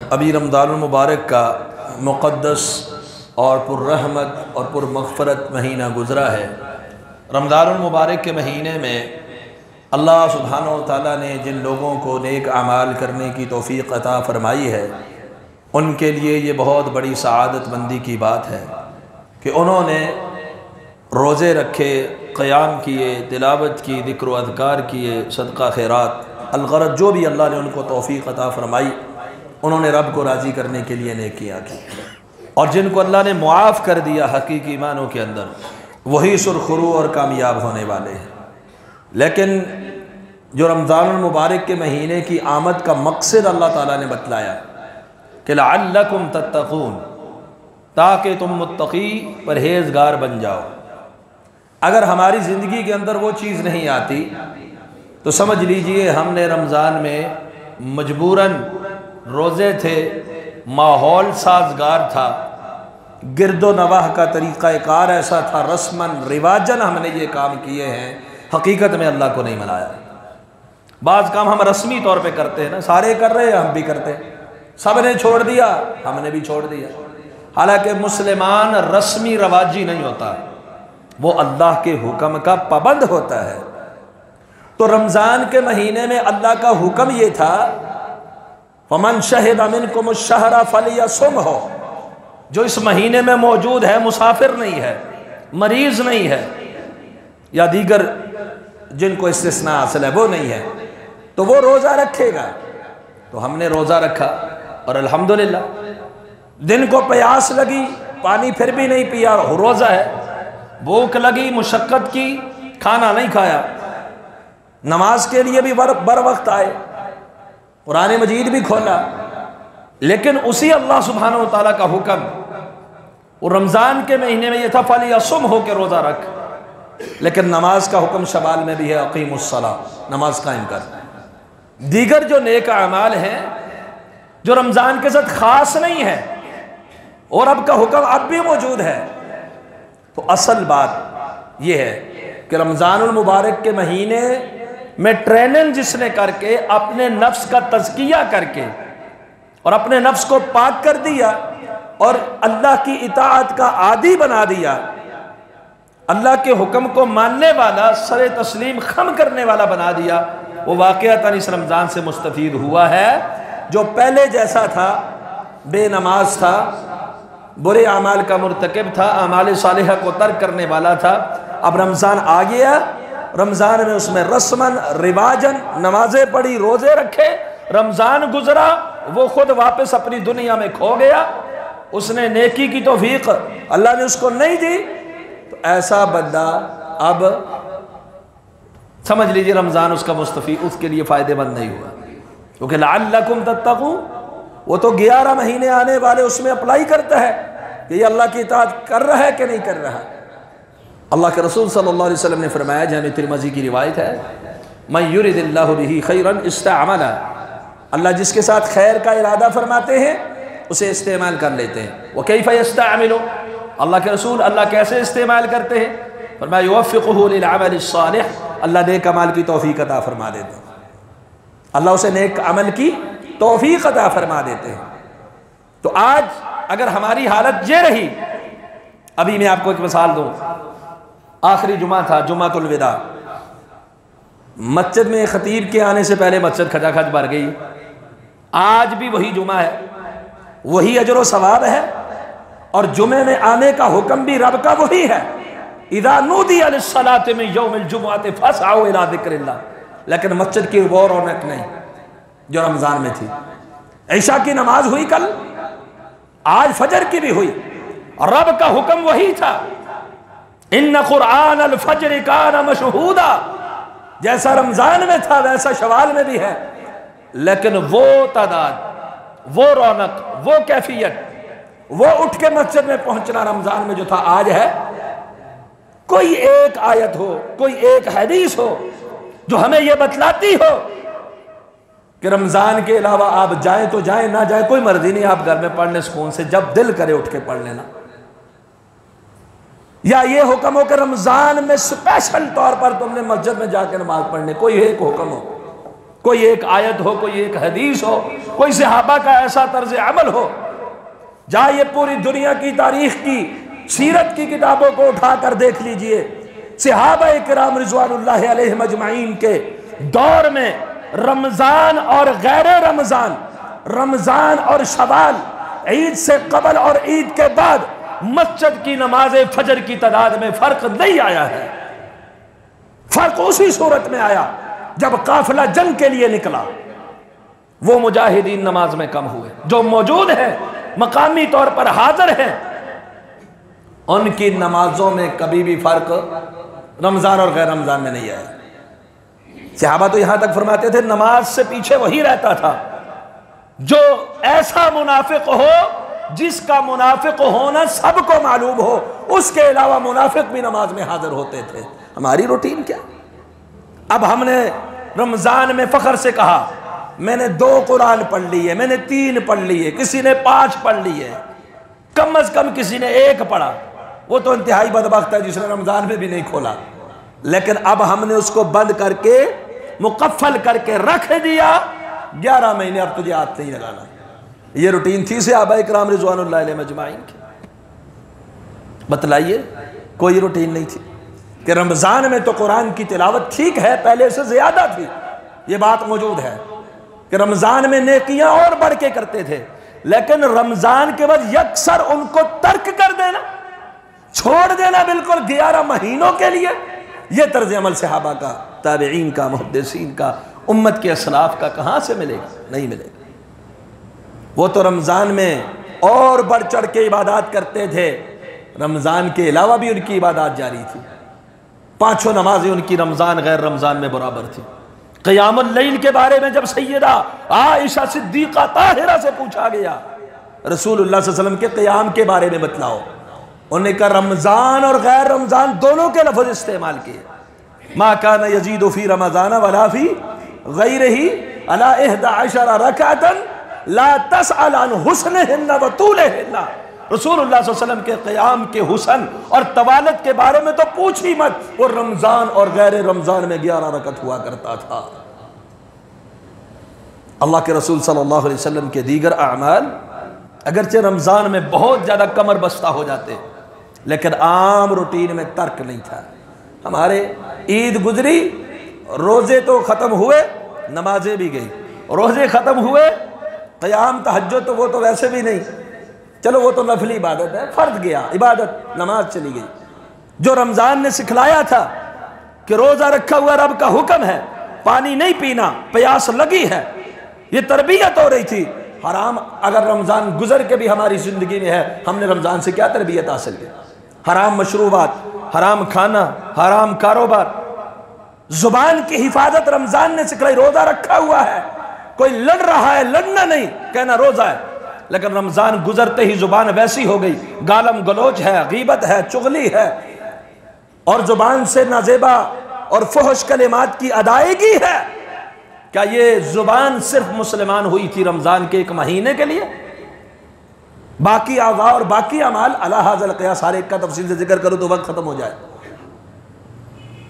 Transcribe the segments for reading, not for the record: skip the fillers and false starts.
अभी रमज़ानुल मुबारक का मुक़द्दस और पुर्रहमत और पुरमग़फ़रत महीना गुज़रा है। रमज़ानुल मुबारक के महीने में अल्लाह सुब्हानहू व तआला ने जिन लोगों को नेक आमाल करने की तौफ़ीक़ अता फ़रमाई है, उनके लिए ये बहुत बड़ी सआदतमंदी की बात है कि उन्होंने रोज़े रखे, क़याम किए, तिलावत की, ज़िक्र व अज़कार किए, सदका खैरात, अलग़रज़ जो भी अल्लाह ने उनको तौफ़ीक़ अता फ़रमाई, उन्होंने रब को राज़ी करने के लिए नेकियां की। और जिनको अल्लाह ने मुआफ़ कर दिया हकीकी ईमानों के अंदर, वही सुरखरू और कामयाब होने वाले हैं। लेकिन जो रमज़ानुल मुबारक के महीने की आमद का मकसद अल्लाह ताला ने बतलाया कि लअल्लकुम तत्तक़ून, ताकि तुम मुत्तक़ी परहेज़गार बन जाओ। अगर हमारी ज़िंदगी के अंदर वो चीज़ नहीं आती तो समझ लीजिए हमने रमज़ान में मजबूरन रोज़े थे, माहौल साजगार था, गिरदो नवाह का तरीक़ाकार ऐसा था, रस्मन रिवाजन हमने ये काम किए हैं, हकीकत में अल्लाह को नहीं मनाया। बाज़ काम हम रस्मी तौर पे करते हैं ना, सारे कर रहे हैं हम भी करते हैं, सब ने छोड़ दिया हमने भी छोड़ दिया। हालांकि मुसलमान रस्मी रवाजी नहीं होता, वो अल्लाह के हुक्म का पाबंद होता है। तो रमज़ान के महीने में अल्लाह का हुक्म ये था, फमन शहिदा मिनकुम अश-शहरा फलियसुमहु, जो इस महीने में मौजूद है, मुसाफिर नहीं है, मरीज नहीं है, या दीगर जिनको इस्तिस्ना हासिल है वो नहीं है, तो वो रोज़ा रखेगा। तो हमने रोज़ा रखा और अल्हम्दुलिल्लाह दिन को प्यास लगी, पानी फिर भी नहीं पिया, रोज़ा है। भूख लगी, मुशक्क़त की, खाना नहीं खाया, नमाज के लिए भी बर वक्त आए, कुरान मजीद भी खोला। लेकिन उसी अल्लाह सुब्हानहू व तआला का हुक्म वो रमज़ान के महीने में ये था, फलियसुम हो के रोज़ा रख। लेकिन नमाज का हुक्म शबाल में भी है, अक़ीमुस्सलाह, नमाज कायम कर। दीगर जो नेक अमाल हैं जो रमज़ान के साथ ख़ास नहीं है और अब का हुक्म अब भी मौजूद है। तो असल बात यह है कि रमज़ानुल मुबारक के महीने में ट्रेनिंग जिसने करके अपने नफ्स का तज़किया करके और अपने नफ्स को पाक कर दिया और अल्लाह की इताअत का आदी बना दिया, अल्लाह के हुक्म को मानने वाला, सरे तस्लीम खम करने वाला बना दिया, वो वाक़अतन इस रमज़ान से मुस्तफ़ीद हुआ है। जो पहले जैसा था, बेनमाज था, बुरे अमाल का मुर्तकिब था, अमाल सालिहा को तर्क करने वाला था, अब रमज़ान आ गया, रमज़ान में उसमें रस्मन रिवाजन नमाजें पढ़ी, रोज़े रखे, रमज़ान गुजरा, वो खुद वापस अपनी दुनिया में खो गया, उसने नेकी की तौफीक अल्लाह ने उसको नहीं दी। तो ऐसा बंदा अब समझ लीजिए रमज़ान उसका मुस्तफ़ी उसके लिए फ़ायदेमंद नहीं हुआ, क्योंकि लअल्लकुम तत्तक़ून वो तो 11 महीने आने वाले उसमें अप्लाई करता है कि ये अल्लाह की इताअत कर रहा है कि नहीं कर रहा। अल्लाह के रसूल सल्लल्लाहु अलैहि वसल्लम ने फरमाया, जामे तिरमिज़ी की रिवायत है, मन युरिदिल्लाहु बिही खैरन इस्तअमला, अल्लाह जिसके साथ खैर का इरादा फरमाते हैं उसे इस्तेमाल कर लेते हैं। व कैफ़ यस्तअमिलु, अल्लाह के रसूल अल्लाह कैसे इस्तेमाल करते हैं? फरमाया युवफ़्फ़िक़ुहु लिल अमल सालिह, अल्लाह नेक अमल की तौफ़ीक़ अता फरमा देते हैं, अल्लाह उसे नेक अमल की तौफ़ीक़ अता फरमा देते हैं। तो आज अगर हमारी हालत ये रही, अभी मैं आपको एक मिसाल दूँ, आखिरी जुमा था, जुमातुल विदा, मस्जिद में खतीब के आने से पहले मस्जिद खचाखच भर गई। आज भी वही जुमा है, वही अजर व सवाब है, और जुमे में आने का हुक्म भी रब का वही है, इज़ा नूदिया लिस्सलाति मिन यौमिल जुमुअति फसअू इला ज़िक्रिल्लाह। लेकिन मस्जिद की वो रौनक नहीं जो रमज़ान में थी। ईशा की नमाज हुई कल, आज फजर की भी हुई, और रब का हुक्म वही था, इन्न कुरआन अल फज्र कान मशहूदा, जैसा रमज़ान में था वैसा शवाल में भी है। लेकिन वो तादाद, वो रौनक, वो कैफियत, वो उठ के मस्जिद में पहुंचना रमज़ान में जो था आज है। कोई एक आयत हो, कोई एक हदीस हो जो हमें यह बतलाती हो कि रमज़ान के अलावा आप जाएं तो जाएं, ना जाएं कोई मर्जी नहीं, आप घर में पढ़ लें सुकून से, जब दिल करे उठ के पढ़ लेना। या ये हुक्म हो कि रमज़ान में स्पेशल तौर पर तुमने मस्जिद में जाकर नमाज पढ़ने, कोई एक हुक्म हो, कोई एक आयत हो, कोई एक हदीस हो, कोई सहाबा का ऐसा तर्ज अमल हो। जाइए पूरी दुनिया की तारीख की, सीरत की किताबों को उठाकर देख लीजिए। सहाबा इकराम रिज़वानुल्लाहि अलैहिम अजमाइन के दौर में रमजान और गैर रमजान, रमजान और शवाल, ईद से कबल और ईद के बाद मस्जिद की नमाज फजर की तादाद में फर्क नहीं आया है। फर्क उसी सूरत में आया जब काफिला जंग के लिए निकला। वो मुजाहिदीन नमाज में कम हुए, जो मौजूद है मकामी तौर पर हाजिर हैं, उनकी नमाजों में कभी भी फर्क रमजान और गैर रमजान में नहीं आया। सहाबा तो यहां तक फरमाते थे नमाज से पीछे वही रहता था जो ऐसा मुनाफिक हो जिसका मुनाफिक होना सबको मालूम हो, उसके अलावा मुनाफिक भी नमाज में हाजिर होते थे। हमारी रूटीन क्या? अब हमने रमजान में फख्र से कहा मैंने 2 कुरान पढ़ लिए, मैंने 3 पढ़ लिए, किसी ने 5 पढ़ लिए, कम अज कम किसी ने 1 पढ़ा। वो तो इंतहाई बदबख्त है जिसने रमजान में भी नहीं खोला। लेकिन अब हमने उसको बंद करके मुकफ़ल करके रख दिया 11 महीने, अब तुझे हाथ नहीं लगाना। ये रूटीन थी सहाबा इकराम रिज़वानुल्लाहि अलैहिम अजमाइन की। बतलाइए, कोई रूटीन नहीं थी कि रमजान में तो कुरान की तिलावत ठीक है पहले से ज्यादा थी, ये बात मौजूद है कि रमजान में नेकियां और बढ़ के करते थे, लेकिन रमजान के बाद यकसर उनको तर्क कर देना, छोड़ देना बिल्कुल 11 महीनों के लिए, यह तर्ज अमल सहाबा का, ताबईन का, मुहद्दिसीन का, उम्मत के असलाफ का कहां से मिलेगा? नहीं मिलेगा। वो तो रमजान में और बढ़ चढ़ के इबादत करते थे, रमजान के अलावा भी उनकी इबादत जारी थी। 5 नमाजें उनकी रमजान गैर रमजान में बराबर थी। क़ियामुल लैल के बारे में जब सैयदा आयशा सिद्दीक़ा ताहिरा से पूछा गया रसूलुल्लाह सल्लल्लाहु अलैहि वसल्लम के क़ियाम के बारे में बतलाओ, उन्होंने कहा रमजान और गैर रमजान दोनों के लफ्ज़ इस्तेमाल किए। मा कान यजीदु फी रमजान वला फी गैरिही अला 11 रकअतन ला तसअल अन हुस्निहिन्ना व तूलिहिन्ना। रसूलुल्लाह सल्लल्लाहु अलैहि वसल्लम के क़याम के हुस्न और तवालत के बारे में तो पूछ ही मत, वो रमजान और गैर रमजान में 11 रकअत हुआ करता था। अल्लाह के रसूल सल्लल्लाहु अलैहि वसल्लम के दीगर अमाल अगरचे रमजान में बहुत ज्यादा कमर बस्ता हो जाते, लेकिन आम रूटीन में तर्क नहीं था। हमारे ईद गुजरी, रोजे तो खत्म हुए, नमाजें भी गई, रोजे खत्म हुए, क़याम तहज्जुद तो वो तो वैसे भी नहीं, चलो वो तो नफली इबादत है, फर्ज गया इबादत, नमाज चली गई। जो रमजान ने सिखलाया था कि रोजा रखा हुआ रब का हुक्म है, पानी नहीं पीना, प्यास लगी है, ये तरबियत हो रही थी। हराम अगर रमजान गुजर के भी हमारी जिंदगी में है, हमने रमजान से क्या तरबियत हासिल की? हराम मशरूबात, हराम खाना, हराम कारोबार, जुबान की हिफाजत रमजान ने सिखलाई। रोजा रखा हुआ है, कोई लड़ रहा है, लड़ना नहीं, कहना रोजा है, लेकिन रमजान गुजरते ही जुबान वैसी हो गई, गालम गलोच है, गीबत है, चुगली है, और जुबान से नाजेबा और फुहश कलिमात की अदायगी है। क्या ये जुबान सिर्फ मुसलमान हुई थी रमजान के 1 महीने के लिए? बाकी आज़ा और बाकी अमाल अला हाज़िल क़ियास, हर एक का तफसील से जिक्र करूं तो वक्त खत्म हो जाए।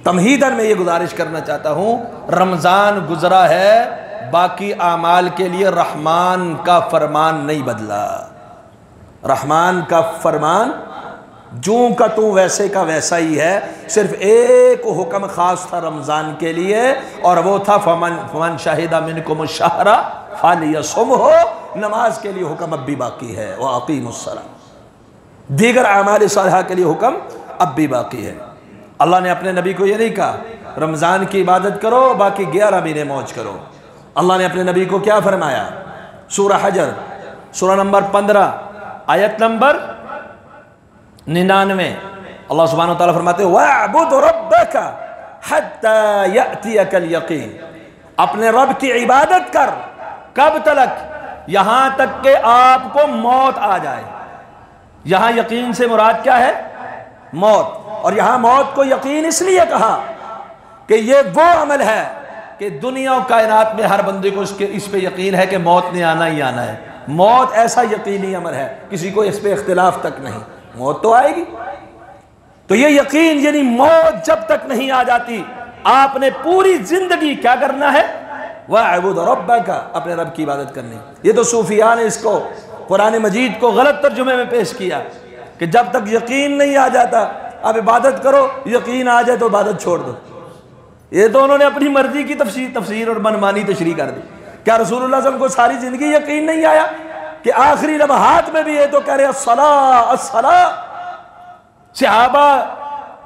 तमहीदन में ये गुजारिश करना चाहता हूं, रमजान गुजरा है, बाकी आमाल के लिए रहमान का फरमान नहीं बदला। रहमान का फरमान जूं का तू वैसे का वैसा ही है, सिर्फ एक हुक्म खास था रमजान के लिए, और वो था फमन शाहिदा मिनकुम शहरा फलियसुमहु। नमाज के लिए हुक्म अब भी बाकी है, व अक़ीमुस्सलाह। दीगर आमाल सालिहा के लिए हुक्म अब भी बाकी है। अल्लाह ने अपने नबी को ये नहीं कहा रमजान की इबादत करो बाकी 11 महीने मौज करो। अल्लाह ने अपने नबी को क्या फरमाया? सूरह हजर सूरह नंबर 15 आयत नंबर 99 अल्लाह सुब्हानहु व तआला फरमाते हैं वअबुद रब्बका हत्ता यअतियकल यकीन। अपने रब की इबादत कर, कब तक? यहां तक के आपको मौत आ जाए। यहां यकीन से मुराद क्या है? मौत। और यहां मौत को यकीन इसलिए कहा कि ये वो अमल है कि दुनिया और कायनात में हर बंदे को इस पे यकीन है कि मौत ने आना ही आना है। मौत ऐसा यकीनी अमल है, किसी को इस पे इख्तिलाफ तक नहीं, मौत तो आएगी। तो ये यकीन यानी मौत जब तक नहीं आ जाती, आपने पूरी जिंदगी क्या करना है? वअबुद रब्बक, अपने रब की इबादत करनी। ये तो सूफिया ने इसको कुरान मजीद को गलत तर्जुमे में पेश किया कि जब तक यकीन नहीं आ जाता अब इबादत करो, यकीन आ जाए तो इबादत छोड़ दो। ये तो उन्होंने अपनी मर्जी की तफसीर और मनमानी तशरीह कर दी। क्या रसूलुल्लाह सल्लल्लाहु अलैहि वसल्लम को सारी जिंदगी यकीन नहीं आया कि आखिरी लम्हात में भी ये तो कह रहे अस्सला अस्सला। सहाबा,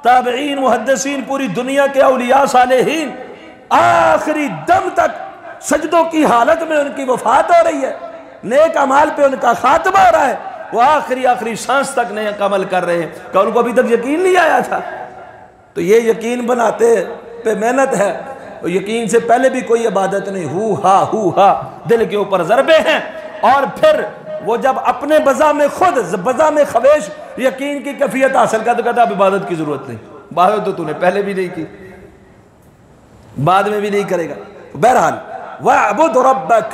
ताबईन, मुहद्दिसीन, पूरी दुनिया के औलिया सालेहीन आखिरी दम तक सजदों की हालत में उनकी वफात हो रही है, नेक अमाल पे उनका खात्मा हो रहा है, वो आखिरी सांस तक नेक अमल कर रहे हैं। क्या उनको अभी तक यकीन नहीं आया था? तो ये यकीन बनाते पे मेहनत है, और यकीन से पहले भी कोई इबादत नहीं, हु हा दिल के ऊपर ज़रबे हैं। और फिर वो जब अपने बजा में खुद बजा में खवेश यकीन की कैफियत हासिल कर तो कहता अब इबादत की जरूरत नहीं, इबादत तो तूने पहले भी नहीं की, बाद में भी नहीं करेगा। बहरहाल वअबुद रब्बक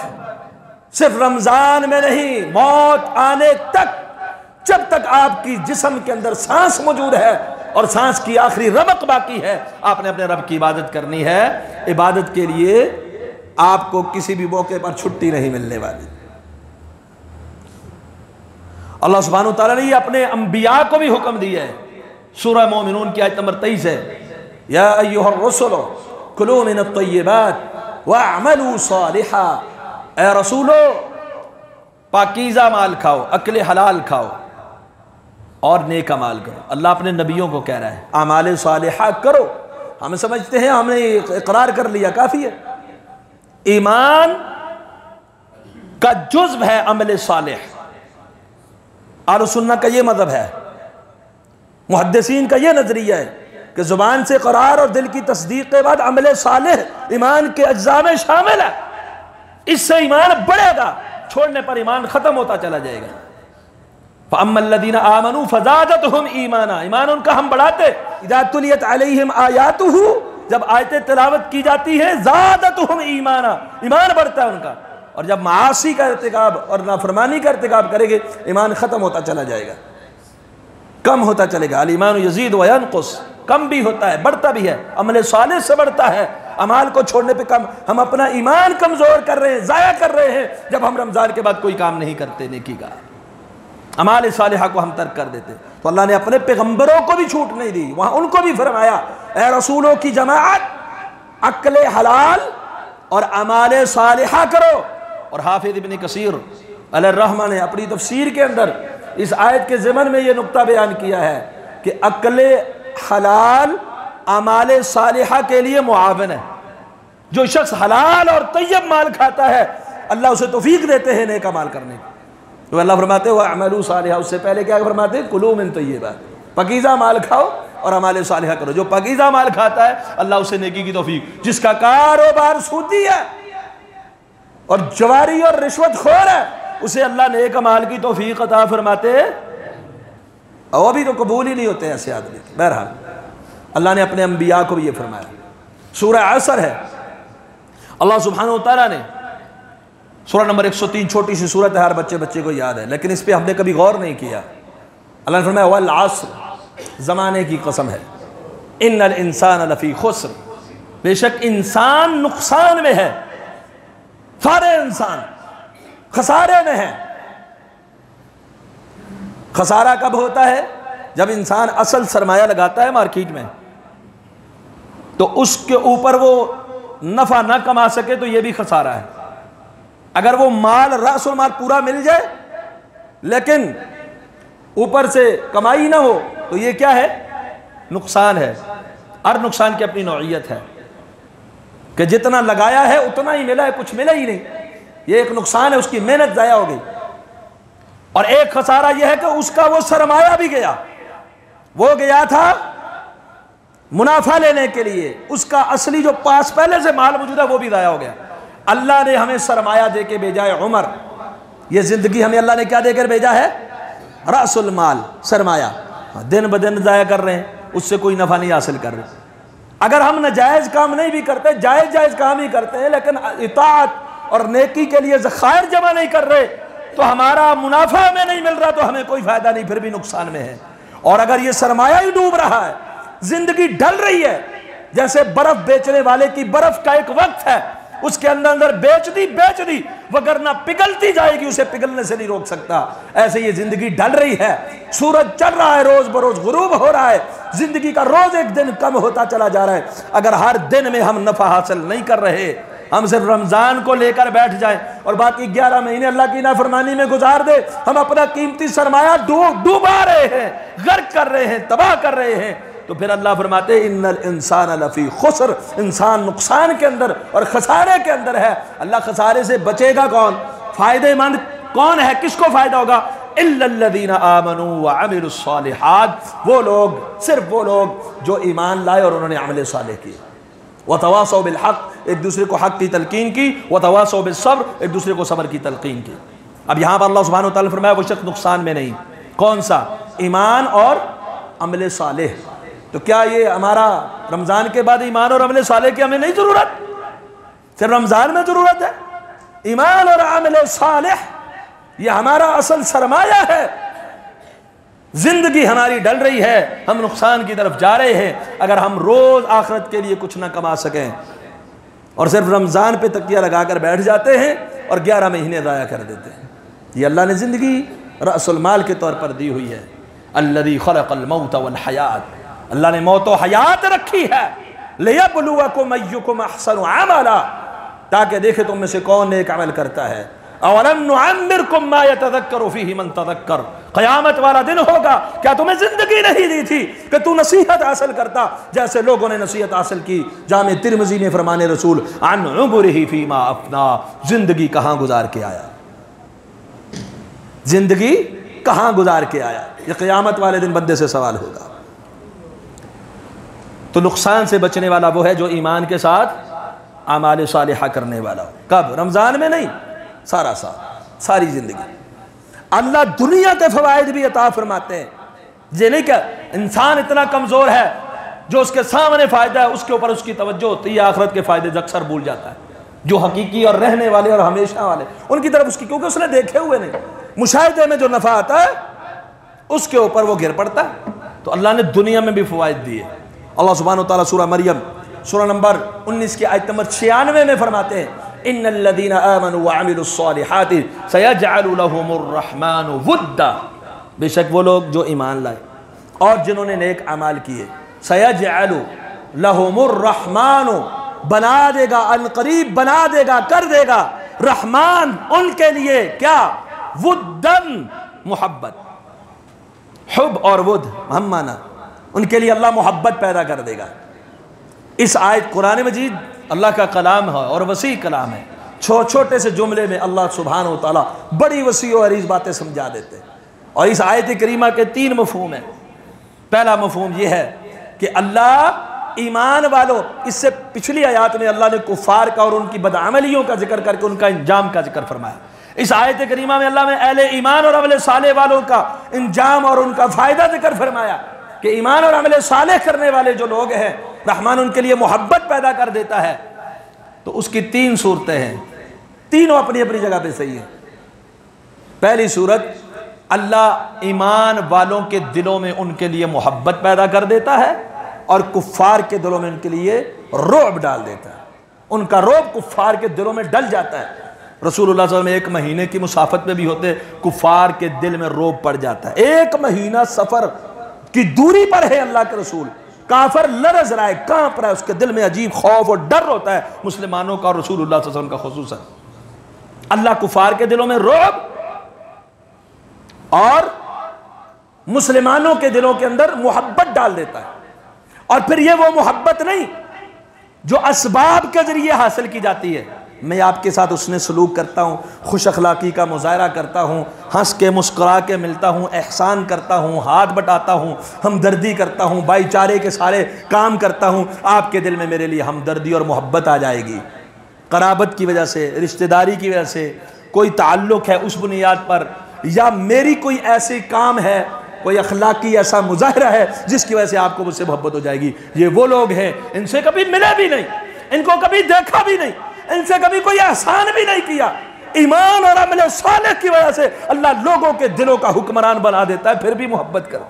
सिर्फ रमजान में नहीं, मौत आने तक, जब तक आपकी जिस्म के अंदर सांस मौजूद है और सांस की आखिरी रमक बाकी है, आपने अपने रब की इबादत करनी है। इबादत के लिए आपको किसी भी मौके पर छुट्टी नहीं मिलने वाली। अल्लाह सुब्हानहू तआला ने अपने अंबिया को भी हुक्म दिया है। सूरह मोमिनून की आयत नंबर 23 है, या अय्युहर रसूल कुलू मिनत तय्यिबात वअमलू सालिहा। ए रसूलो, पाकीज़ा माल खाओ, अक्ल हलाल खाओ और नेक अमाल करो। अल्लाह अपने नबियों को कह रहा है अमाल सालिहा करो। हम समझते हैं हमने इकरार कर लिया काफ़ी है। ईमान का जुज़्व है अमल सालिह। अहले सुन्नत का ये मज़हब है, मुहद्दिसीन का ये नज़रिया है कि ज़ुबान से इक़रार और दिल की तस्दीक के बाद अमल सालिह ईमान के अज्जा में शामिल है। इससे ईमान बढ़ेगा, छोड़ने पर ईमान ख़त्म होता चला जाएगा। फ़अम्मल्लज़ीना आमनू फ़ज़ादतहुम ईमाना, ईमान उनका हम बढ़ाते। इज़ा तुलियत अलैहिम आयातुहु, जब आयतें तिलावत की जाती है, ज़ादतहुम ईमाना, ईमान बढ़ता है उनका। और जब मासी का इर्तिकाब और नाफरमानी का इर्तिकाब करेंगे, ईमान ख़त्म होता चला जाएगा, कम होता चलेगा। अल ईमान यज़ीद व यनक़ुस, कम भी होता है बढ़ता भी है, अमल सालिह से बढ़ता है। अमाल को छोड़ने पे कम, हम अपना ईमान कमज़ोर कर रहे हैं, ज़ाया कर रहे हैं जब हम रमज़ान के बाद कोई काम नहीं करते नेकी का, अमाल सालिहा को हम तर्क कर देते। तो अल्लाह ने अपने पैगम्बरों को भी छूट नहीं दी, वहाँ उनको भी फरमाया ए रसूलों की जमाअत, अक्ल हलाल और अमाल सालिहा करो। और हाफिज़ इब्न कसीर अलैहिर्रहमा ने अपनी तफसीर के अंदर इस आयत के ज़िमन में ये नुक्ता बयान किया है कि अक्ल हलाल अमाल सालिहा के लिए मुआवन है। जो शख्स हलाल और तय्यब माल खाता है, अल्लाह उसे तौफीक देते हैं नेक अमाल करने की। तो अल्लाह फरमाते हैं वअमलू सालिहा, उससे पहले क्या फरमाते हैं कुलू मिन तय्यिबात, पकीज़ा माल खाओ और अमाल सालिहा करो। जो पकीज़ा माल खाता है अल्लाह उसे नेकी की तौफीक, जिसका कारोबार सूदी है और जवारी और रिश्वतखोर है, उसे अल्लाह नेक अमाल की तौफीक अता फरमाते हैं। और अभी तो कबूल ही नहीं होते ऐसे आदमी। बहरहाल अल्लाह ने अपने अंबिया को भी ये फरमाया। सूरह असर है, अल्लाह सुब्हानहू तआला ने सूरह नंबर 103, छोटी सी सूरत है, हर बच्चे को याद है, लेकिन इस पर हमने कभी गौर नहीं किया। अल्लाह ने फरमाया वल अस्र, ज़माने की कसम है, इन्नल इंसान लफ़ी खुस्र, बेशक इंसान नुकसान में है, सारे इंसान खसारे में है। खसारा कब होता है? जब इंसान असल सरमाया लगाता है मार्केट में, तो उसके ऊपर वो नफा ना कमा सके तो ये भी खसारा है। अगर वो माल रासुल माल पूरा मिल जाए लेकिन ऊपर से कमाई ना हो तो ये क्या है? नुकसान है। हर नुकसान की अपनी नौइयत है कि जितना लगाया है उतना ही मिला है, कुछ मिला ही नहीं, ये एक नुकसान है, उसकी मेहनत ज़ाया हो गई। और एक खसारा यह है कि उसका वो सरमाया भी गया, वो गया था मुनाफा लेने के लिए, उसका असली जो पास पहले से माल मौजूद है वो भी ज़ाया हो गया। अल्लाह ने हमें सरमाया दे के भेजा है उमर, ये ज़िंदगी हमें अल्लाह ने क्या देकर भेजा है? रासुल माल, सरमाया। दिन ब दिन ज़ाया कर रहे हैं, उससे कोई नफ़ा नहीं हासिल कर रहे। अगर हम नाजायज़ काम नहीं भी करते, जायज़ काम ही करते हैं, लेकिन इताअत और नेकी के लिए ज़खायर जमा नहीं कर रहे, तो हमारा मुनाफा हमें नहीं मिल रहा, तो हमें कोई फ़ायदा नहीं, फिर भी नुकसान में है। और अगर ये सरमाया ही डूब रहा है, ज़िंदगी ढल रही है, जैसे बर्फ़ बेचने वाले की बर्फ़ का एक वक्त है, उसके अंदर बेच दी, वगरना पिघलती जाएगी, उसे पिघलने से नहीं रोक सकता। ऐसे ये जिंदगी ढल रही है, सूरज चल रहा है, रोज बरोज गुरूब हो रहा है, जिंदगी का रोज एक दिन कम होता चला जा रहा है। अगर हर दिन में हम नफा हासिल नहीं कर रहे, हम सिर्फ रमजान को लेकर बैठ जाएं और बाकी 11 महीने अल्लाह की नाफरमानी में गुजार दे, हम अपना कीमती सरमाया डूबा रहे हैं, गर्क कर रहे हैं, तबाह कर रहे हैं, तो फिर अल्लाह फरमाते इन्नल इंसान लफी खुस्र, इंसान नुकसान के अंदर और खसारे के अंदर है। अल्लाह खसारे से बचेगा कौन, फायदेमंद कौन है, किसको फायदा होगा? इल्लल्लज़ीना आमनू व अमिलुस्सालिहात, वो लोग, सिर्फ वो लोग जो ईमान लाए और उन्होंने अमल सालेह किए। व तवासौ बिल हक़, एक दूसरे को हक़ की तलकीन की, व तवासौ बिस सब्र, एक दूसरे को सब्र की तलकीन की। अब यहाँ पर अल्लाह सुब्हानहू व तआला फरमाया वो शख्स नुकसान में नहीं, कौन सा? ईमान और अमल सालेह। तो क्या ये हमारा रमज़ान के बाद ईमान और अमल सालेह की हमें नहीं ज़रूरत? सिर्फ रमज़ान में ज़रूरत है? ईमान और अमल सालेह ये हमारा असल सरमाया है। जिंदगी हमारी डल रही है, हम नुकसान की तरफ जा रहे हैं। अगर हम रोज आखिरत के लिए कुछ ना कमा सकें और सिर्फ रमज़ान पे तकिया लगाकर बैठ जाते हैं और 11 महीने ज़ाया कर देते हैं, ये अल्लाह ने ज़िंदगी रअसुल माल के तौर पर दी हुई है। अल्लज़ी खलक़ल मौत वल हयात, अल्लाह ने मौत और हयात रखी है, लियब्लुवकुम अय्युकुम अहसनु अमला, ताकि देखे तुम में से कौन नेक अमल करता है। अवलम नुअम्मिरकुम मा यतज़क्करु फीहि मन तज़क्कर, क़यामत वाला दिन होगा, क्या तुम्हें जिंदगी नहीं दी थी कि तू नसीहत हासिल करता, जैसे लोगों ने नसीहत हासिल की। जामे तिरमिज़ी में फरमाने रसूल अन उमरिही फीमा अफना, जिंदगी कहाँ गुजार के आया, जिंदगी कहाँ गुजार के आया, ये क़यामत वाले दिन बंदे से सवाल होगा। तो नुकसान से बचने वाला वो है जो ईमान के साथ आमाल सालिहा करने वाला हो। कब? रमज़ान में नहीं, सारा साल, सारी जिंदगी। अल्लाह दुनिया के फवायद भी अता फरमाते हैं। ये नहीं क्या इंसान इतना कमज़ोर है जो उसके सामने फ़ायदा है उसके ऊपर उसकी तवज्जो होती है, आखिरत के फ़ायदे अक्सर भूल जाता है। जो हकीकी और रहने वाले और हमेशा वाले, उनकी तरफ उसकी, क्योंकि उसने देखे हुए नहीं, मुशाहिदे में जो नफ़ा आता है उसके ऊपर वो गिर पड़ता है। तो अल्लाह ने दुनिया में भी फ़वायद दिए। अल्लाह सुब्हानहू व तआला सूरह मरियम सूरह नंबर 19 की आयत नंबर 96 में फरमाते हैं इन्नल्लज़ीना आमनू व अमिलुस्सालिहाति सयजअलु लहुमुर रहमानु वुद्दा, बेशक वो लोग जो ईमान लाए और जिन्होंने नेक अमाल किए, सयजअलु लहुमुर रहमानु, बना देगा, अनकरीब बना देगा, कर देगा, रहमान उनके लिए क्या? वुद्दन, मोहब्बत, हुब और वुद हम माना, उनके लिए अल्लाह मोहब्बत पैदा कर देगा। इस आयत कुरान मजीद अल्लाह का कलाम है और वसी कलाम है। छोटे से जुमले में अल्लाह सुब्हानहू व तआला बड़ी वसी और अरीज़ बातें समझा देते हैं। और इस आयत करीमा के 3 मफ़हूम हैं। पहला मफ़हूम यह है कि अल्लाह ईमान वालों, इससे पिछली आयत में अल्लाह ने कुफ़ार का और उनकी बदअमलियों का जिक्र करके उनका इंजाम का जिक्र फरमाया। इस आयत करीमा में अल्लाह ने अहले ईमान और अमल सालेह वालों का इंजाम और उनका फ़ायदा जिक्र फरमाया कि ईमान और अमल सालेह करने वाले जो लोग हैं, रहमान उनके लिए मोहब्बत पैदा कर देता है। तो उसकी 3 सूरतें हैं, तीनों अपनी अपनी जगह पे सही है। पहली सूरत, अल्लाह ईमान वालों के दिलों में उनके लिए मोहब्बत पैदा कर देता है और कुफ्फार के दिलों में उनके लिए रौब डाल देता है। उनका रौब कुफ्फार के दिलों में डल जाता है। रसूलुल्लाह सल्लल्लाहु अलैहि वसल्लम 1 महीने की मुसाफत में भी होते, कुफ्फार के दिल में रौब पड़ जाता है। 1 महीना सफर की दूरी पर है अल्लाह के रसूल, काफिर लरज़ रहा है, कांप रहा है, उसके दिल में अजीब खौफ और डर होता है मुसलमानों का और रसूलुल्लाह सल्लल्लाहु अलैहि वसल्लम का खुसूसन। अल्लाह कुफार के दिलों में रौब और मुसलमानों के दिलों के अंदर मोहब्बत डाल देता है। और फिर ये वो मोहब्बत नहीं जो असबाब के जरिए हासिल की जाती है। मैं आपके साथ उसने सलूक करता हूँ, खुश अखलाकी का मुजाहरा करता हूँ, हंस के मुस्कुरा के मिलता हूँ, एहसान करता हूँ, हाथ बटाता हूँ, हमदर्दी करता हूँ, भाईचारे के सारे काम करता हूँ, आपके दिल में मेरे लिए हमदर्दी और मोहब्बत आ जाएगी। क़राबत की वजह से, रिश्तेदारी की वजह से, कोई ताल्लुक़ है उस बुनियाद पर, या मेरी कोई ऐसी काम है, कोई अखलाकी ऐसा मुजाहरा है जिसकी वजह से आपको मुझसे मोहब्बत हो जाएगी। ये वो लोग हैं, इनसे कभी मिले भी नहीं, इनको कभी देखा भी नहीं, इनसे कभी कोई एहसान भी नहीं किया, ईमान और अमल सालेह की वजह से अल्लाह लोगों के दिलों का हुक्मरान बना देता है, फिर भी मोहब्बत करो।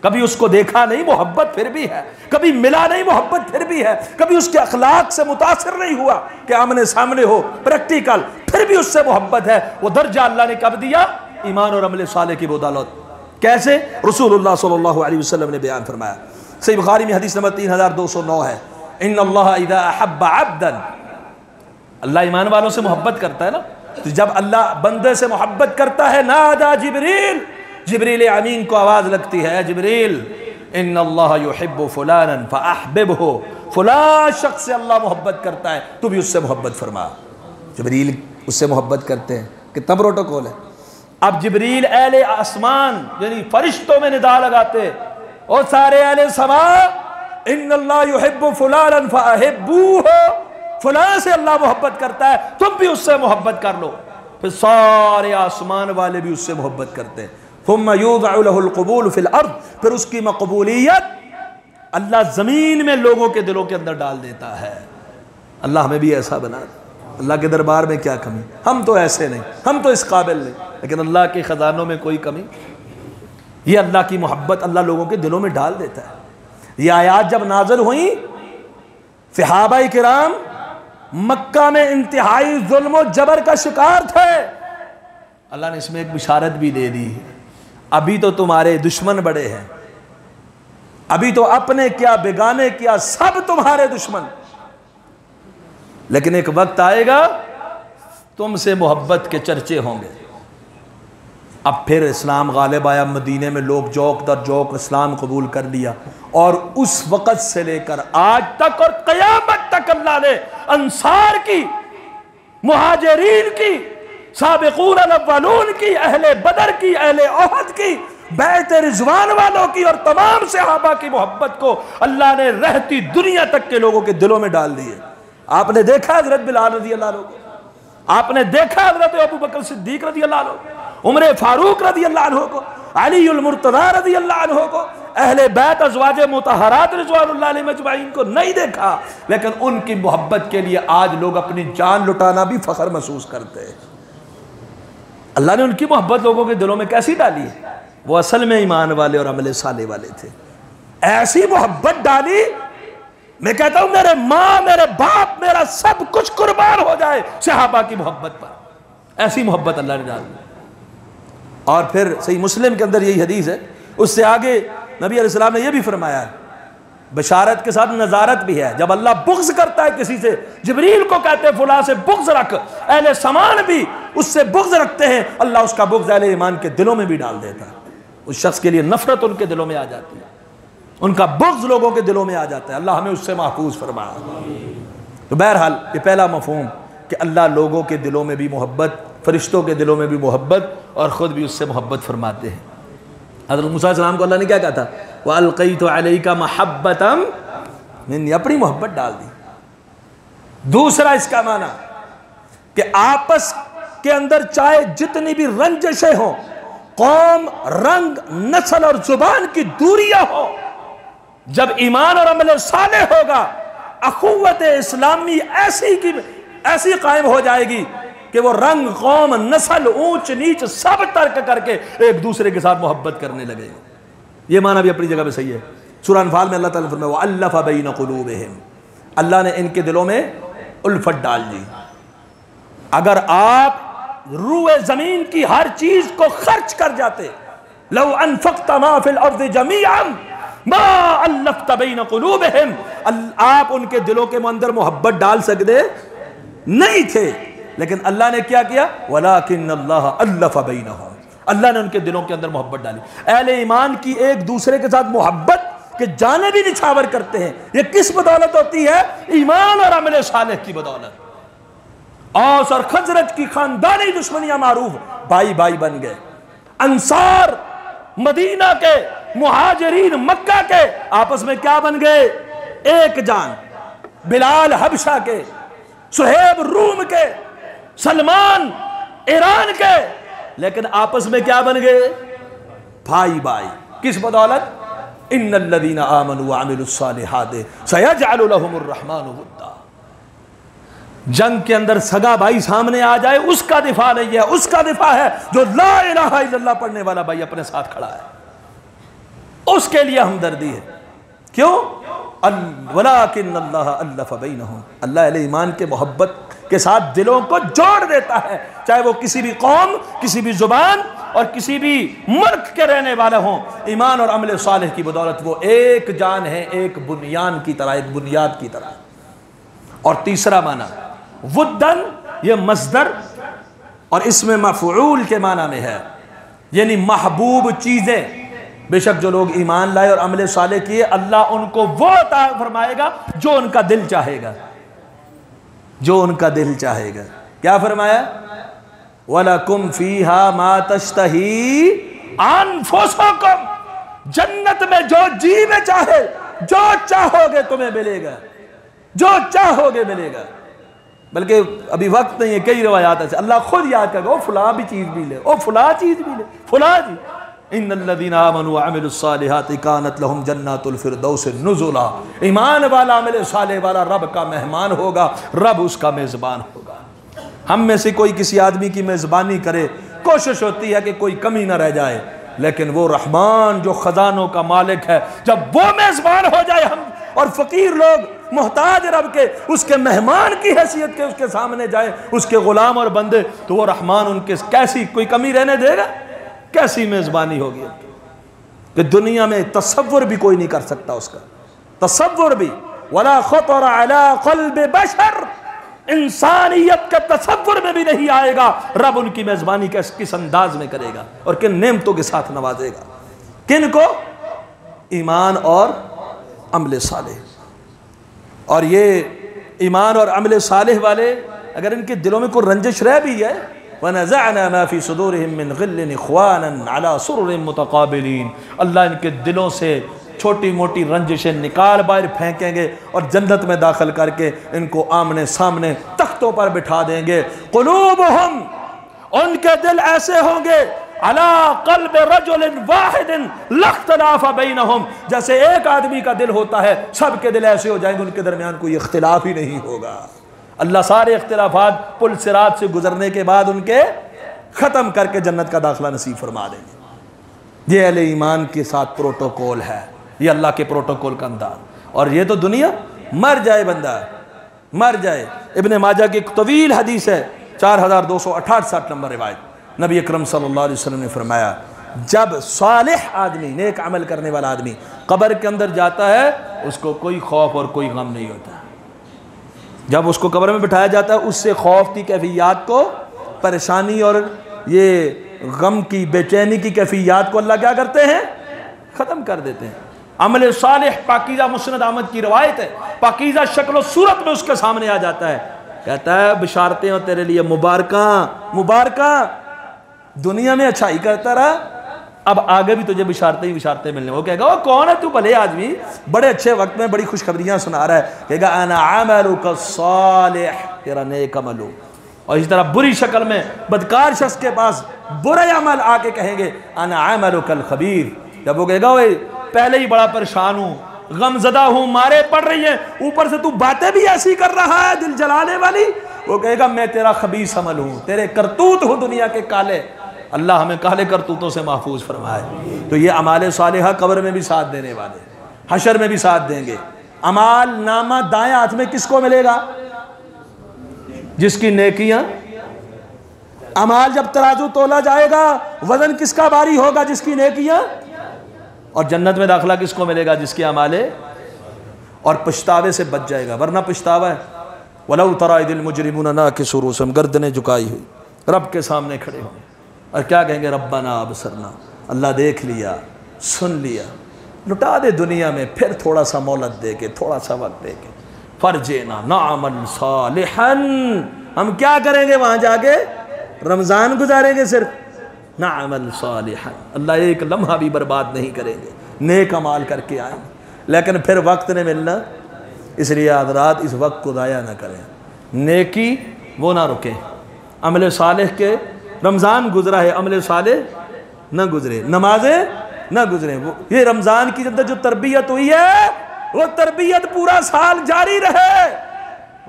कभी उसको देखा नहीं, मोहब्बत फिर भी है। कभी मिला नहीं, मोहब्बत फिर भी है। कभी उसके अखलाक से मुतासिर नहीं हुआ कि आमने सामने हो, प्रैक्टिकल, फिर भी उससे मोहब्बत है। वो दर्जा अल्लाह ने कब दिया? ईमान और अमल साले की बदौलत। कैसे? रसूलुल्लाह सल्लल्लाहु अलैहि वसल्लम ने बयान फरमाया, सही बुखारी में हदीस नंबर 3209 है, इन्नल्लाह इज़ा अहब्बा अब्दन, अल्लाह ईमान वालों से मोहब्बत करता है ना, तो जब अल्लाह बंदे से मोहब्बत करता है, नादा जिब्रील, जिब्रील अमीन को आवाज़ लगती है, जिब्रील इन्नल्लाह युहिब्बु फुलानन फअहबिबहु, फुलां शख्स से अल्लाह मोहब्बत करता है, तू भी उससे मोहब्बत फरमा। जिब्रील उससे मोहब्बत करते हैं, कितना प्रोटोकॉल है। अब जिब्रील अहले आसमान यानी फरिश्तों में निदा लगाते, और सारे अहले समा, इन्नल्लाह युहिब्बु फुलानन फअहिब्बूहु, फुलां से अल्लाह मोहब्बत करता है, तुम भी उससे मोहब्बत कर लो। फिर सारे आसमान वाले भी उससे मोहब्बत करते हैं। थुम्मा युज़अउ लहुल क़बूल फिल अर्द, फिर उसकी मक़बूलियत अल्लाह ज़मीन में लोगों के दिलों के अंदर डाल देता है। अल्लाह हमें भी ऐसा बना दे। अल्लाह के दरबार में क्या कमी, हम तो ऐसे नहीं, हम तो इस काबिल नहीं, लेकिन अल्लाह के ख़जानों में कोई कमी। ये अल्लाह की मोहब्बत अल्लाह लोगों के दिलों में डाल देता है। ये आयात जब नाज़िल हुई, सहाबाए किराम मक्का में इंतहाई जुल्म और जबर का शिकार थे। अल्लाह ने इसमें एक बिशारत भी दे दी, अभी तो तुम्हारे दुश्मन बड़े हैं, अभी तो अपने क्या बेगाने क्या सब तुम्हारे दुश्मन, लेकिन एक वक्त आएगा तुमसे मोहब्बत के चर्चे होंगे। अब फिर इस्लाम गालिब आया, मदीने में लोग जौक दर जौक इस्लाम कबूल कर लिया, और उस वक़्त से लेकर आज तक और क़यामत तक अल्लाह ने अंसार की, मुहाजिरीन की, साबिक़ून अल-अव्वलून की, अहले बदर की, अहले ओहद की, बैत रिज़वान वालों की और तमाम सहाबा की मोहब्बत को अल्लाह ने रहती दुनिया तक के लोगों के दिलों में डाल दिए। आपने देखा हज़रत बिलाल रज़ी अल्लाह अन्हु को, आपने देखा हज़रत अबू बकर सिद्दीक़ रज़ी अल्लाह अन्हु, उमर फारूक रज़ी अल्लाह अन्हु को, अली उल मुर्तज़ा रज़ी अल्लाह अन्हु को, अहले बैत अज़वाजे मुतहरात रिज़वानुल्लाह अलैहिम अजमईन को नहीं देखा, लेकिन उनकी मोहब्बत के लिए आज लोग अपनी जान लुटाना भी फ़ख्र महसूस करते हैं। अल्लाह ने उनकी मोहब्बत लोगों के दिलों में कैसी डाली है? वो असल में ईमान वाले और अमल साले वाले थे। ऐसी मोहब्बत डाली, मैं कहता हूं मेरे माँ, मेरे बाप, मेरा सब कुछ कुर्बान हो जाए सहाबा की मोहब्बत पर। ऐसी मोहब्बत अल्लाह ने डाली। और फिर सही मुस्लिम के अंदर यही हदीस है, उससे आगे नबी अलैहिस्सलाम ने यह भी फरमाया है, बशारत के साथ नजारत भी है, जब अल्लाह बुग़्ज़ करता है किसी से, जिब्रील को कहते हैं फुला से बुग़्ज़ रख, अहले समान भी उससे बुग़्ज़ रखते हैं, अल्लाह उसका बुग़्ज़ अहले ईमान के दिलों में भी डाल देता है। उस शख्स के लिए नफरत उनके दिलों में आ जाती है, उनका बुग़्ज़ लोगों के दिलों में आ जाता है। अल्लाह हमें उससे महफूज फरमा। तो बहरहाल ये पहला मफ़हूम कि अल्लाह लोगों के दिलों में भी मोहब्बत, फरिश्तों के दिलों में भी मोहब्बत, और ख़ुद भी उससे मोहब्बत फरमाते हैं। हज़रत मूसा अलैहिस्सलाम को अल्लाह ने क्या कहा था? व अलक़ैतु अलैका महब्बतम मिन्नी, अपनी मोहब्बत डाल दी। दूसरा इसका माना कि आपस के अंदर चाहे जितनी भी रंजशें हों, कौम, रंग, नस्ल और जुबान की दूरियां हो, जब ईमान और अमल साले होगा, अखुव्वत इस्लामी ऐसी कायम हो जाएगी कि वो रंग, कौम, नस्ल, ऊंच नीच सब तर्क करके एक दूसरे के साथ मोहब्बत करने लगेगा। ये माना भी अपनी जगह पे सही है। सूरह अनफाल में अल्लाह ताला फरमाया वअल्लफ़ बैन क़ुलूबिहिम, अल्लाह ने इनके दिलों में उल्फत डाल दी। अगर आप रूए जमीन की हर चीज को खर्च कर जाते, लौ अनफ़क़्त मा फ़िल अर्ज़ि जमीअन मा अल्लफ़्त बैन क़ुलूबिहिम, आप उनके दिलों के अंदर मोहब्बत डाल सकते नहीं थे, लेकिन अल्लाह ने क्या किया? वलाकिन्नल्लाह अल्लफ़ बैनहुम, अल्लाह ने उनके दिलों के अंदर मोहब्बत डाली। अहले ईमान की एक दूसरे के साथ मोहब्बत के जाने भी निछावर करते हैं। ये किस बदौलत होती है? ईमान और अमल सालेह की बदौलत। औस और खजरज की खानदानी दुश्मनियां मारूफ, भाई भाई बन गए। अंसार मदीना के, मुहाजिरीन मक्का के आपस में क्या बन गए? एक जान। बिलाल हबशा के, सुहेब रूम के, सलमान ईरान के, लेकिन आपस में क्या बन गए? भाई भाई। किस बदौलत? इन्नल्लज़ीना आमनू व अमिलुस्सालिहाति सयजअलु लहुमुर रहमानु वुद्दा। जंग के अंदर सगा भाई सामने आ जाए, उसका दिफा नहीं है, उसका दिफा है जो ला इलाहा इल्लल्लाह पढ़ने वाला भाई अपने साथ खड़ा है। उसके लिए हमदर्दी है। क्यों? वलाकिन अल्लाह अल्लफ़ बैनहुम, अल्लाह अहले ईमान के मोहब्बत के साथ दिलों को जोड़ देता है, चाहे वो किसी भी कौम, किसी भी जुबान और किसी भी मुल्क के रहने वाले हों। ईमान और अमल सालिह की बदौलत वो एक जान है, एक बुनियान की तरह, एक बुनियाद की तरह। और तीसरा माना वुद्दन, ये मस्दर और इसमें मफ़ऊल के माना में है, यानी महबूब चीज़ें। बेशक जो लोग ईमान लाए और अमल साले किए, अल्लाह उनको वो अता फरमाएगा जो उनका दिल चाहेगा, जो उनका दिल चाहेगा। क्या फरमाया? वलकुम फीहा मा तश्तही अनफुसुकुम, जन्नत में जो जी में चाहे, जो चाहोगे तुम्हें मिलेगा, जो चाहोगे मिलेगा। बल्कि अभी वक्त नहीं है, कई रिवायात है अल्लाह खुद याद करेगा, ओ फुला भी चीज़ भी ले, ओ फुला चीज़ भी ले, फुला जी। इन्नल्लज़ीना आमनू व अमिलुस्सालिहाति कानत लहुम जन्नातुल फिरदौस नुज़ुला, ईमान वाला अमल साले वाला रब का मेहमान होगा, रब उसका मेज़बान होगा। हम में से कोई किसी आदमी की मेज़बानी करे, कोशिश होती है कि कोई कमी ना रह जाए, लेकिन वो रहमान जो ख़जानों का मालिक है, जब वो मेज़बान हो जाए, हम और फ़कीर लोग मोहताज रब के, उसके मेहमान की हैसियत के उसके सामने जाए, उसके ग़ुलाम और बंदे, तो वो रहमान उनके कैसी कोई कमी रहने देगा? कैसी मेज़बानी होगी कि दुनिया में तसव्वुर भी कोई नहीं कर सकता उसका, तसव्वुर भी। वला ख़तर अला क़ल्बि बशर, इंसानियत के तसव्वुर में भी नहीं आएगा रब उनकी मेज़बानी किस अंदाज में करेगा और किन नेमतों के साथ नवाजेगा। किन को? ईमान और अमल सालेह। और ये ईमान और अमल सालेह वाले अगर इनके दिलों में कोई रंजिश रह भी है, वनज़अना मा फ़ी सुदूरिहिम मिन ग़िल्लिन इख़वानन अला सुरुरिन मुतक़ाबिलीन, अल्लाह इनके दिलों से छोटी मोटी रंजिशें निकाल बाहर फेंकेंगे और जन्नत में दाखिल करके इनको आमने सामने तख्तों पर बिठा देंगे। क़ुलूबुहुम, उनके दिल ऐसे होंगे, अला क़ल्बि रजुलिन वाहिदिन लख्तिलाफ़ बैनहुम, जैसे एक आदमी का दिल होता है, सबके दिल ऐसे हो जाएंगे, उनके दरमियान कोई इख्तिलाफ ही नहीं होगा। अल्लाह सारे इख्तिलाफात पुल सिरात से गुजरने के बाद उनके ख़त्म करके जन्नत का दाखिला नसीब फरमा देंगे। ये अहले ईमान के साथ प्रोटोकॉल है, ये अल्लाह के प्रोटोकॉल का अंदाज। और ये तो दुनिया मर जाए, बंदा मर जाए। इब्ने माजा की एक तवील हदीस है, 4268 नंबर रिवायत, नबी अकरम सल्लल्लाहु अलैहि वसल्लम ने फरमाया, जब सालिह आदमी, नेक अमल करने वाला आदमी कब्र के अंदर जाता है, उसको कोई खौफ और कोई गम नहीं होता। जब उसको कब्र में बिठाया जाता है, उससे खौफ की कैफियत को, परेशानी और ये गम की, बेचैनी की कैफियत को अल्लाह क्या करते हैं? ख़त्म कर देते हैं। अमल सालिह पाकीज़ा, मुस्नद अहमद की रवायत है, पाकीज़ा शक्ल सूरत में उसके सामने आ जाता है, कहता है बिशारतें हो तेरे लिए, मुबारका मुबारका, दुनिया में अच्छाई करता रहा, अब आगे भी तुझे बिशारतें ही बिशारतें मिलने। वो कहेगा, वो कौन है तू भले आदमी, बड़े अच्छे वक्त में बड़ी खुशखबरियाँ सुना रहा है, कहेगा अना अमलुका सालिह, तेरा नेक अमल हो। और इसी तरह बुरी शक्ल में बदकार शख्स के पास बुरे अमल आके कहेंगे अना अमलुकल खबीर, जब वो कहेगा वही पहले ही बड़ा परेशान हूँ, गमजदा हूँ, मारे पड़ रही है, ऊपर से तू बातें भी ऐसी कर रहा है दिल जलाने वाली, वो कहेगा मैं तेरा खबीस अमल हूँ, तेरे करतूत हूँ दुनिया के काले। अल्लाह हमें काले करतूतों से महफूज फरमाए। तो ये अमाल सालिहा कब्र में भी साथ देने वाले, हशर में भी साथ देंगे। अमाल नामा दाएं हाथ में किसको मिलेगा? जिसकी नेकियां, अमाल जब तराजू तोला जाएगा, वजन किसका भारी होगा? जिसकी नेकियां। और जन्नत में दाखिला किसको मिलेगा? जिसके अमाले। और पछतावे से बच जाएगा, वरना पछतावा है। वलौ तरा इदिल मुजरिमूना नाकिसू रूसहुम, गर्दनें झुकाई हुई रब के सामने खड़े होंगे और क्या कहेंगे? रब्बना अबसरना, अल्लाह देख लिया, सुन लिया, लुटा दे दुनिया में, फिर थोड़ा सा मोहलत दे के, थोड़ा सा वक्त दे के, फरजेना नाअमल सालिहन, हम क्या करेंगे वहाँ जाके? रमज़ान गुजारेंगे सिर्फ, नाअमल सालिहन, अल्लाह एक लम्हा भी बर्बाद नहीं करेंगे, नेक अमाल करके आएंगे। लेकिन फिर वक्त ने मिलना, इसलिए हज़रात इस वक्त को ज़ाया ना करें, नेकी वो ना रुके। अमल सालिह के रमज़ान गुजरा है, अमल सालिह न गुजरे, नमाजें न गुजरे। वो ये रमज़ान की अंदर जो तरबियत हुई है, वो तरबियत पूरा साल जारी रहे,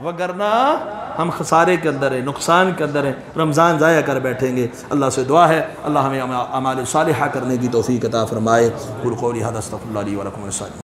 वगरना हम खसारे के अंदर हैं, नुकसान के अंदर हैं, रमज़ान ज़ाया कर बैठेंगे। अल्लाह से दुआ है अल्लाह हमें अमाल सालिहा करने की तौफ़ीक़ अता फ़रमाए। कुल क़ौली हाज़ा अस्तग़फ़िरुल्लाह ली व लकुम।